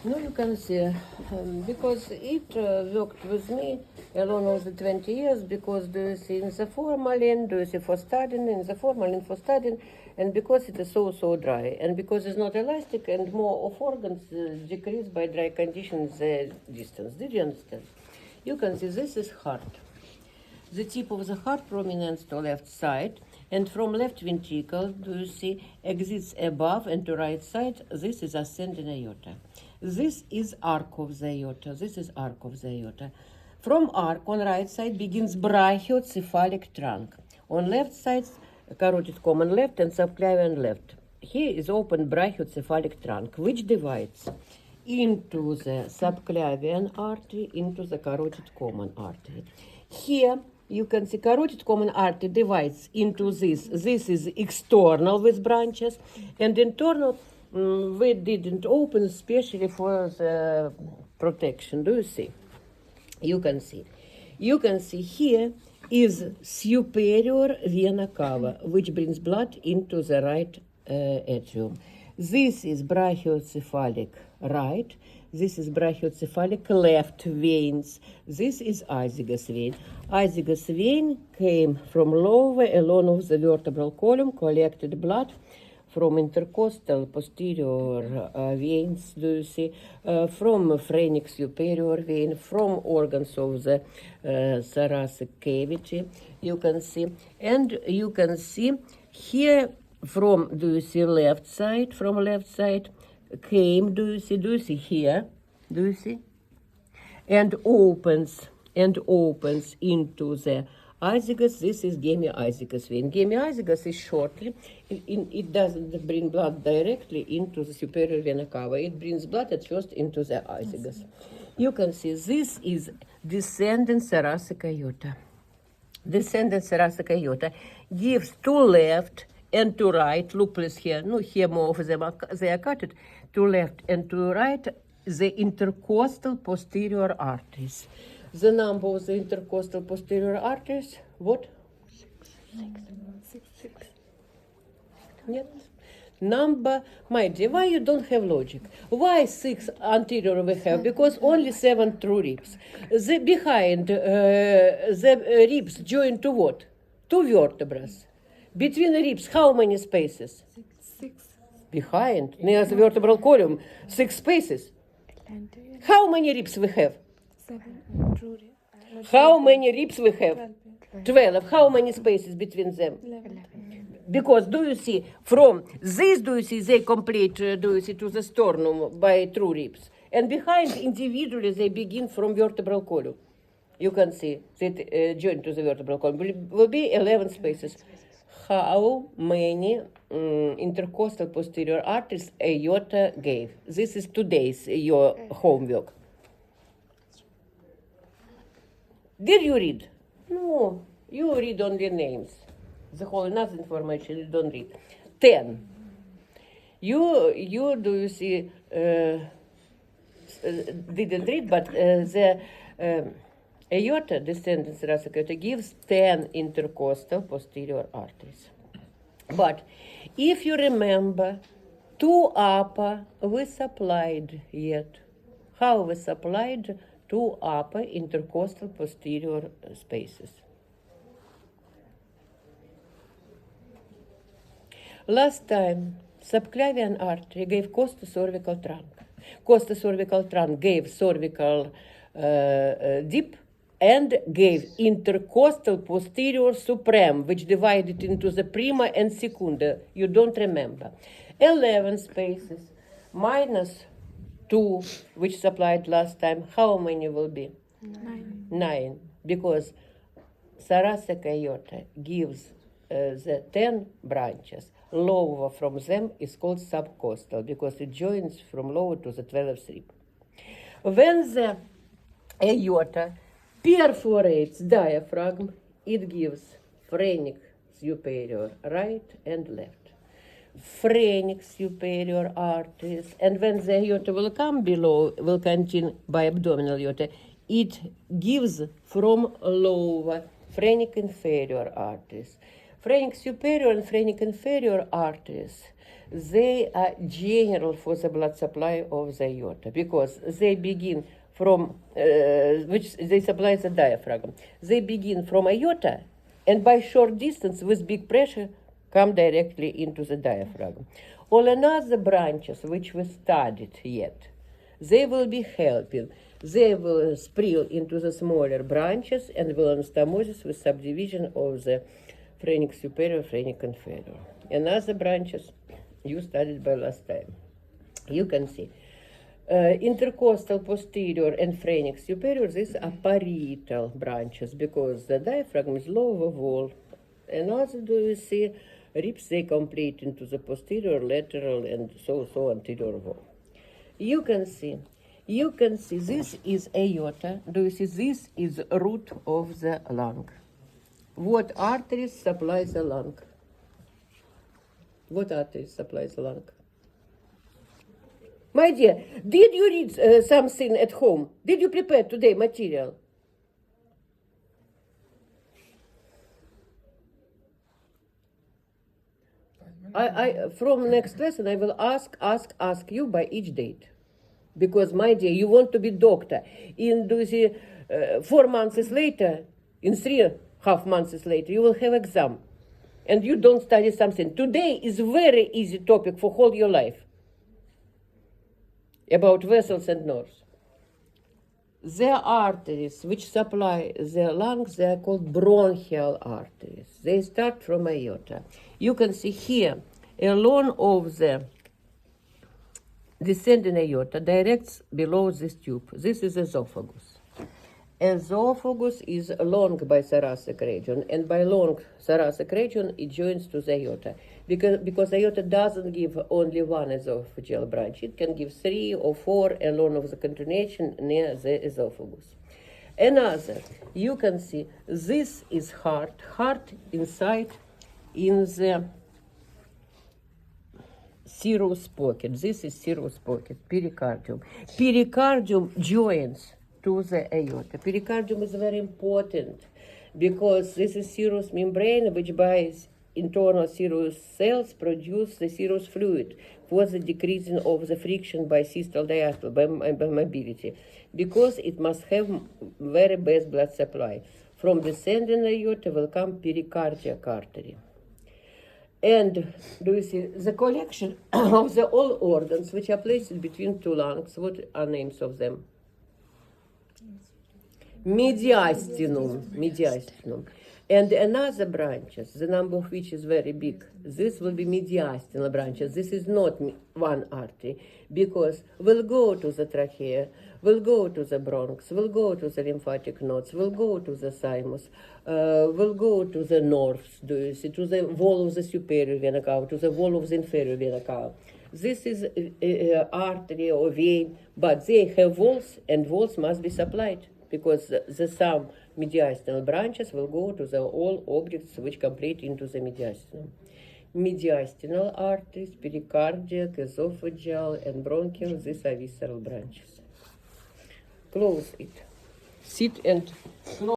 No, you can see, because it worked with me along all the 20 years, because do you see in the formalin, do you see for studying, in the formalin for studying, and because it is so dry, and because it's not elastic, and more of organs decrease by dry conditions the distance. Did you understand? You can see this is heart. The tip of the heart prominence to left side, and from left ventricle, do you see, exits above and to right side. This is ascending aorta. This is arc of the aorta. This is arc of the aorta. From arc on right side begins brachiocephalic trunk. On left side, carotid common left and subclavian left. Here is open brachiocephalic trunk, which divides into the subclavian artery, into the carotid common artery. Here you can see carotid common artery divides into this. This is external with branches, and internal we didn't open, especially for the protection. Do you see? You can see. You can see here is superior vena cava, which brings blood into the right atrium. This is brachiocephalic right. This is brachiocephalic left veins. This is azygos vein. Azygos vein came from lower along of the vertebral column, collected blood from intercostal posterior veins, do you see, from phrenic superior vein, from organs of the thoracic cavity, you can see. And you can see here from, do you see, left side, from left side came, do you see here, do you see? And opens into the azygos. This is hemiazygos vein. Hemiazygos is shortly, it doesn't bring blood directly into the superior vena cava. It brings blood at first into the azygos. You can see this is descending thoracic aorta. Descending thoracic aorta gives to left and to right, look please here, no, here more of them they are cut it, to left and to right, the intercostal posterior arteries. The number of the intercostal posterior arteries, what? Six. Yes. Number, my dear, why you don't have logic? Why 6 anterior we have? Because only 7 true ribs. The behind, the ribs join to what? 2 vertebrae. Between the ribs, how many spaces? 6. Behind, near the vertebral column, 6 spaces. How many ribs we have? 7. How many ribs we have? 12. How many spaces between them? 11. Because do you see, from this, do you see, they complete, do you see, to the sternum by true ribs. And behind, individually, they begin from vertebral column. You can see that join to the vertebral column will be 11 spaces. How many intercostal posterior arteries aorta gave? This is today's your homework. Did you read? No, you read only names. The whole enough information you don't read. 10. You do you see didn't read, but the aorta, descending thoracic aorta, gives 10 intercostal posterior arteries. But if you remember, 2 upper we supplied yet. How we supplied 2 upper intercostal posterior spaces? Last time, subclavian artery gave costocervical trunk. Costocervical trunk gave cervical dip and gave intercostal posterior supreme, which divided into the prima and secunda. You don't remember. 11 spaces minus 2, which supplied last time. How many will be? 9. 9. Because thoracic aorta gives the 10 branches. Lower from them is called subcostal because it joins from lower to the 12th rib. When the aorta perforates diaphragm, it gives phrenic superior right and left, phrenic superior arteries, and when the aorta will come below, will continue by abdominal aorta, it gives from lower phrenic inferior arteries. Phrenic superior and phrenic inferior arteries, they are general for the blood supply of the aorta because they begin from, which they supply the diaphragm. They begin from aorta and by short distance with big pressure come directly into the diaphragm. All another branches which we studied yet, they will be helping. They will spread into the smaller branches and will anastomosis with subdivision of the phrenic superior, phrenic inferior. Another branches you studied by last time. You can see intercostal posterior and phrenic superior, these are parietal branches because the diaphragm is lower wall. Another, do you see, ribs, they complete into the posterior, lateral, and so anterior wall. You can see this is aorta. Do you see this is root of the lung? What arteries supply the lung? What arteries supply the lung? My dear, did you read something at home? Did you prepare today material? I from next lesson I will ask you by each date, because my dear, you want to be doctor. In 4 months later, in 3.5 months later, you will have exam, and you don't study something. Today is very easy topic for whole your life about vessels and nerves. The arteries which supply the lungs, they are called bronchial arteries. They start from aorta. You can see here, along of the descending aorta directs below this tube. This is esophagus. Esophagus is long by thoracic region, and by long thoracic region it joins to the aorta. Because aorta doesn't give only one esophageal branch, it can give 3 or 4 along of the continuation near the esophagus. Another, you can see, this is heart inside in the serous pocket. This is serous pocket, pericardium. Pericardium joins to the aorta. Pericardium is very important because this is serous membrane which by internal serous cells produce the serous fluid for the decreasing of the friction by systole diastole, by mobility, because it must have very best blood supply. From descending aorta will come pericardiac artery. And do you see the collection of the all organs which are placed between two lungs? What are names of them? Mediastinum. And another branches, the number of which is very big, this will be mediastinal branches. This is not one artery, because we'll go to the trachea, we'll go to the bronchus, we'll go to the lymphatic nodes, we'll go to the thymus, we'll go to the nerves, do you see, to the wall of the superior vena cava, to the wall of the inferior vena cava. This is artery or vein, but they have walls, and walls must be supplied, because the some mediastinal branches will go to the all objects which complete into the mediastinum. Mediastinal arteries, pericardiac, esophageal, and bronchial, these are visceral branches. Close it. Sit and close.